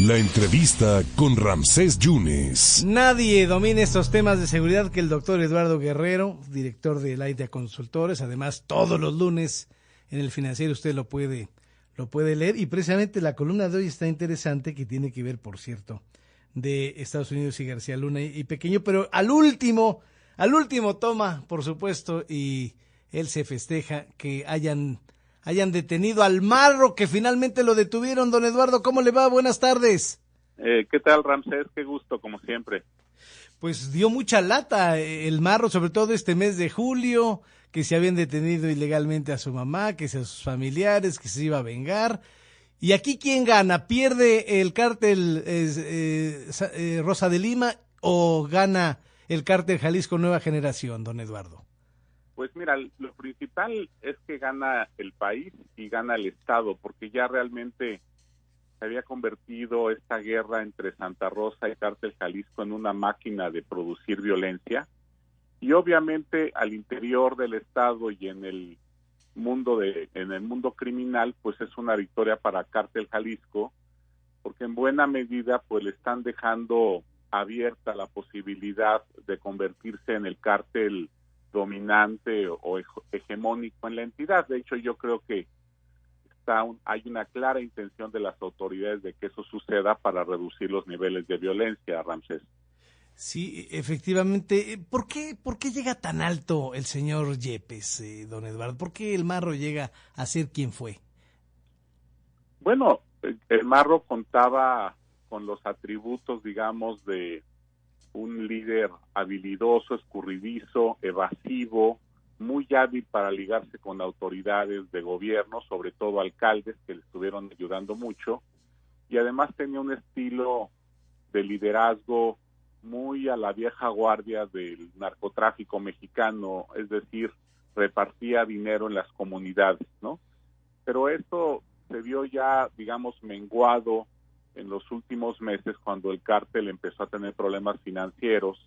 La entrevista con Ramsés Yunes. Nadie domina estos temas de seguridad que el doctor Eduardo Guerrero, director de Laita Consultores. Además, todos los lunes en El Financiero usted lo puede leer. Y precisamente la columna de hoy está interesante, que tiene que ver, por cierto, de Estados Unidos y García Luna y Pequeño. Pero al último toma, por supuesto, y él se festeja que hayan detenido al marro, que finalmente lo detuvieron. Don Eduardo, ¿cómo le va? Buenas tardes. ¿Qué tal, Ramsés? Qué gusto, como siempre. Pues dio mucha lata el marro, sobre todo este mes de julio, que se habían detenido ilegalmente a su mamá, que a sus familiares, que se iba a vengar. Y aquí, ¿quién gana? ¿Pierde el cártel Rosa de Lima o gana el cártel Jalisco Nueva Generación, don Eduardo? Pues mira, lo principal es que gana el país y gana el Estado, porque ya realmente se había convertido esta guerra entre Santa Rosa y Cártel Jalisco en una máquina de producir violencia, y obviamente al interior del Estado y en el mundo criminal, pues es una victoria para Cártel Jalisco, porque en buena medida pues le están dejando abierta la posibilidad de convertirse en el cártel dominante o hegemónico en la entidad. De hecho, yo creo que hay una clara intención de las autoridades de que eso suceda para reducir los niveles de violencia, Ramsés. Sí, efectivamente. ¿Por qué llega tan alto el señor Yepes, don Eduardo? ¿Por qué el marro llega a ser quien fue? Bueno, el marro contaba con los atributos, digamos, de un líder habilidoso, escurridizo, evasivo, muy hábil para ligarse con autoridades de gobierno, sobre todo alcaldes que le estuvieron ayudando mucho, y además tenía un estilo de liderazgo muy a la vieja guardia del narcotráfico mexicano, es decir, repartía dinero en las comunidades, ¿no? Pero esto se vio ya, digamos, menguado en los últimos meses, cuando el cártel empezó a tener problemas financieros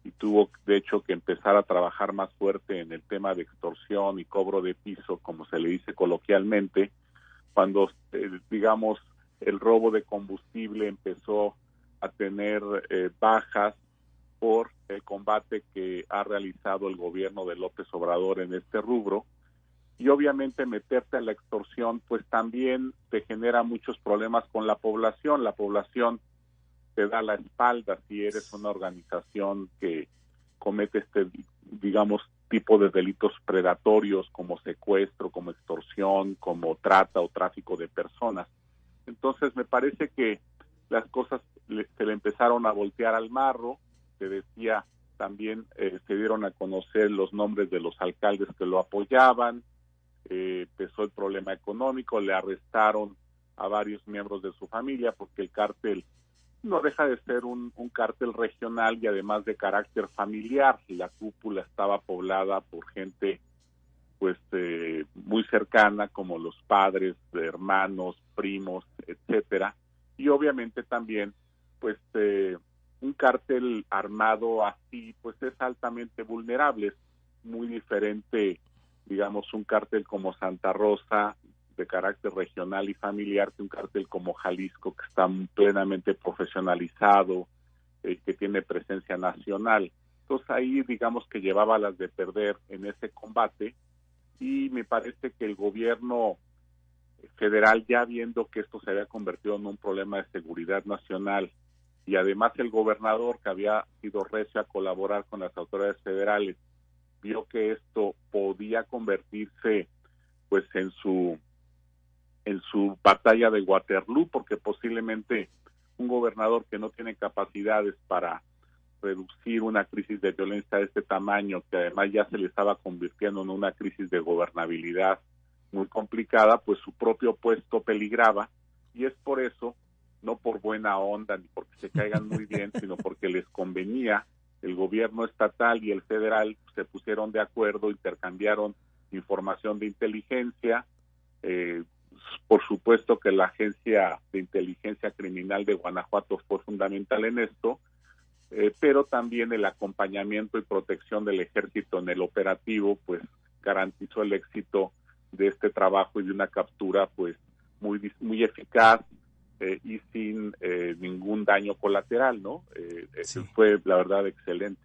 y tuvo, de hecho, que empezar a trabajar más fuerte en el tema de extorsión y cobro de piso, como se le dice coloquialmente, cuando, digamos, el robo de combustible empezó a tener bajas por el combate que ha realizado el gobierno de López Obrador en este rubro. Y obviamente meterte a la extorsión pues también te genera muchos problemas con la población. La población te da la espalda si eres una organización que comete digamos, tipo de delitos predatorios como secuestro, como extorsión, como trata o tráfico de personas. Entonces me parece que las cosas se le empezaron a voltear al marro. Te decía, también se dieron a conocer los nombres de los alcaldes que lo apoyaban. Empezó el problema económico, le arrestaron a varios miembros de su familia, porque el cártel no deja de ser un cártel regional y además de carácter familiar. La cúpula estaba poblada por gente pues muy cercana, como los padres, hermanos, primos, etcétera, y obviamente también pues un cártel armado así pues es altamente vulnerable. Es muy diferente, digamos, un cártel como Santa Rosa, de carácter regional y familiar, que un cártel como Jalisco, que está plenamente profesionalizado, que tiene presencia nacional. Entonces ahí, digamos, que llevaba las de perder en ese combate, y me parece que el gobierno federal, ya viendo que esto se había convertido en un problema de seguridad nacional, y además el gobernador, que había sido recio a colaborar con las autoridades federales, vio que esto podía convertirse pues en su batalla de Waterloo, porque posiblemente un gobernador que no tiene capacidades para reducir una crisis de violencia de este tamaño, que además ya se le estaba convirtiendo en una crisis de gobernabilidad muy complicada, pues su propio puesto peligraba, y es por eso, no por buena onda ni porque se caigan muy bien, sino porque les convenía. El gobierno estatal y el federal se pusieron de acuerdo, intercambiaron información de inteligencia. Por supuesto que la Agencia de Inteligencia Criminal de Guanajuato fue fundamental en esto, pero también el acompañamiento y protección del ejército en el operativo pues garantizó el éxito de este trabajo y de una captura pues muy eficaz, y sin ningún daño colateral, ¿no? Sí. Fue, la verdad, excelente.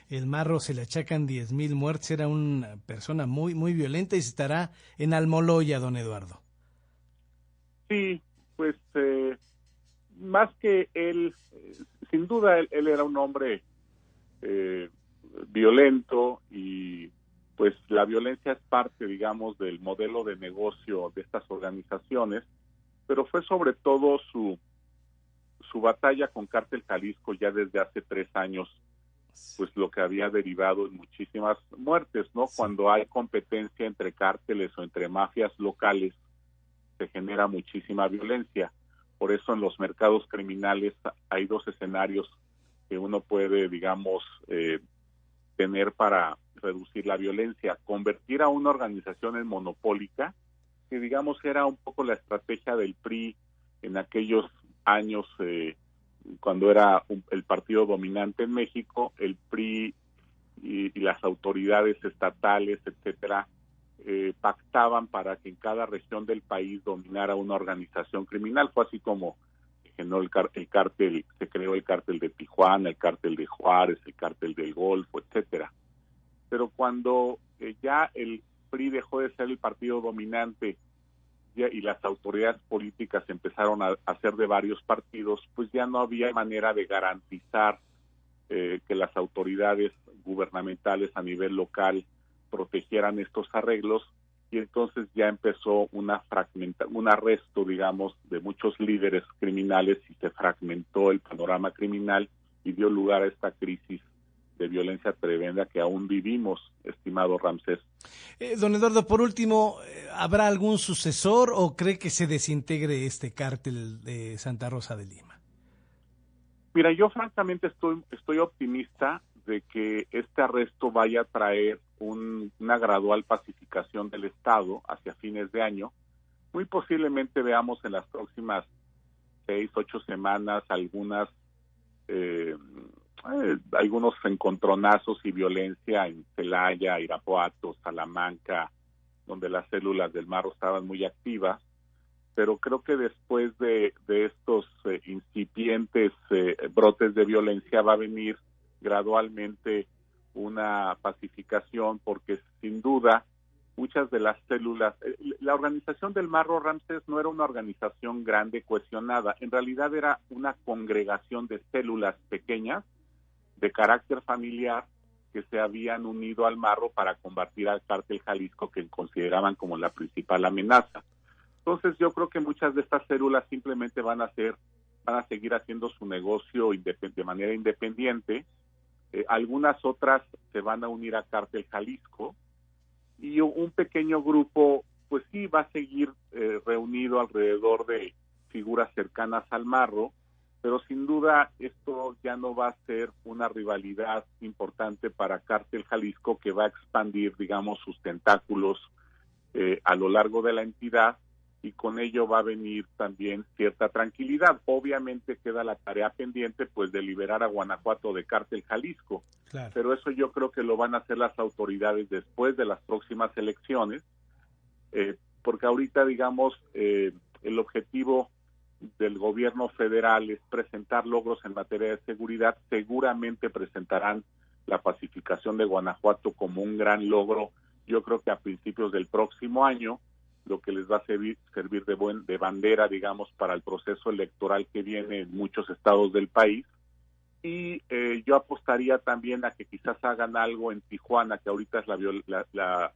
El Marro se le achacan 10,000 muertes, era una persona muy, muy violenta y estará en Almoloya, don Eduardo. Sí, pues más que él, sin duda él era un hombre violento, y pues la violencia es parte, digamos, del modelo de negocio de estas organizaciones, pero fue sobre todo su batalla con Cártel Jalisco ya desde hace 3 años, pues lo que había derivado en muchísimas muertes, ¿no? Sí. Cuando hay competencia entre cárteles o entre mafias locales, se genera muchísima violencia. Por eso en los mercados criminales hay 2 escenarios que uno puede, digamos, tener para reducir la violencia: convertir a una organización en monopólica, que digamos era un poco la estrategia del PRI en aquellos años, cuando era el partido dominante en México. El PRI y las autoridades estatales, etcétera, pactaban para que en cada región del país dominara una organización criminal. Fue así como se creó el cártel de Tijuana, el cártel de Juárez, el cártel del Golfo, etcétera. Pero cuando ya el PRI dejó de ser el partido dominante y las autoridades políticas empezaron a hacer de varios partidos, pues ya no había manera de garantizar que las autoridades gubernamentales a nivel local protegieran estos arreglos, y entonces ya empezó un arresto, digamos, de muchos líderes criminales, y se fragmentó el panorama criminal y dio lugar a esta crisis de violencia tremenda que aún vivimos, estimado Ramsés. Don Eduardo, por último, ¿habrá algún sucesor o cree que se desintegre este cártel de Santa Rosa de Lima? Mira, yo francamente estoy optimista de que este arresto vaya a traer una gradual pacificación del Estado hacia fines de año. Muy posiblemente veamos en las próximas 6, 8 semanas algunos encontronazos y violencia en Celaya, Irapuato, Salamanca, donde las células del Marro estaban muy activas, pero creo que después de estos incipientes brotes de violencia va a venir gradualmente una pacificación, porque sin duda muchas de las células, la organización del Marro, Ramsés, no era una organización grande, cohesionada. En realidad era una congregación de células pequeñas de carácter familiar que se habían unido al Marro para combatir al cártel Jalisco, que consideraban como la principal amenaza. Entonces yo creo que muchas de estas células simplemente van a seguir haciendo su negocio de manera independiente. Algunas otras se van a unir a cártel Jalisco, y un pequeño grupo pues sí va a seguir reunido alrededor de figuras cercanas al Marro, pero sin duda esto ya no va a ser una rivalidad importante para cártel Jalisco, que va a expandir, digamos, sus tentáculos a lo largo de la entidad, y con ello va a venir también cierta tranquilidad. Obviamente queda la tarea pendiente, pues, de liberar a Guanajuato de cártel Jalisco, claro. Pero eso yo creo que lo van a hacer las autoridades después de las próximas elecciones, porque ahorita, digamos, el objetivo del gobierno federal es presentar logros en materia de seguridad. Seguramente presentarán la pacificación de Guanajuato como un gran logro, yo creo que a principios del próximo año, lo que les va a servir de bandera, digamos, para el proceso electoral que viene en muchos estados del país. Y yo apostaría también a que quizás hagan algo en Tijuana, que ahorita es la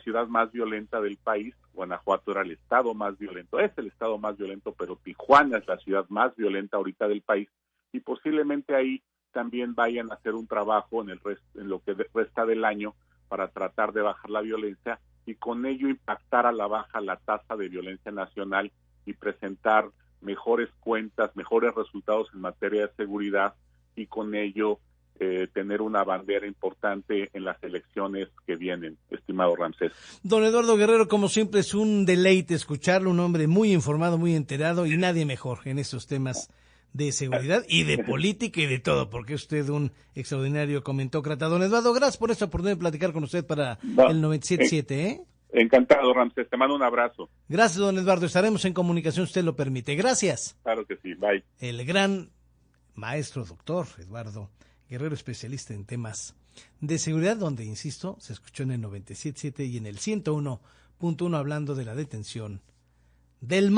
ciudad más violenta del país. Guanajuato era el estado más violento, es el estado más violento, pero Tijuana es la ciudad más violenta ahorita del país, y posiblemente ahí también vayan a hacer un trabajo en lo que resta del año para tratar de bajar la violencia, y con ello impactar a la baja la tasa de violencia nacional y presentar mejores cuentas, mejores resultados en materia de seguridad, y con ello tener una bandera importante en las elecciones que vienen, estimado Ramsés. Don Eduardo Guerrero, como siempre es un deleite escucharlo, un hombre muy informado, muy enterado, y nadie mejor en estos temas de seguridad y de política y de todo, porque es usted un extraordinario comentócrata. Don Eduardo, gracias por esta oportunidad de platicar con usted para el 97.7, ¿eh? Encantado, Ramsés. Te mando un abrazo. Gracias, don Eduardo. Estaremos en comunicación, usted lo permite. Gracias. Claro que sí. Bye. El gran maestro doctor Eduardo Guerrero, especialista en temas de seguridad, donde, insisto, se escuchó en el 97.7 y en el 101.1 hablando de la detención del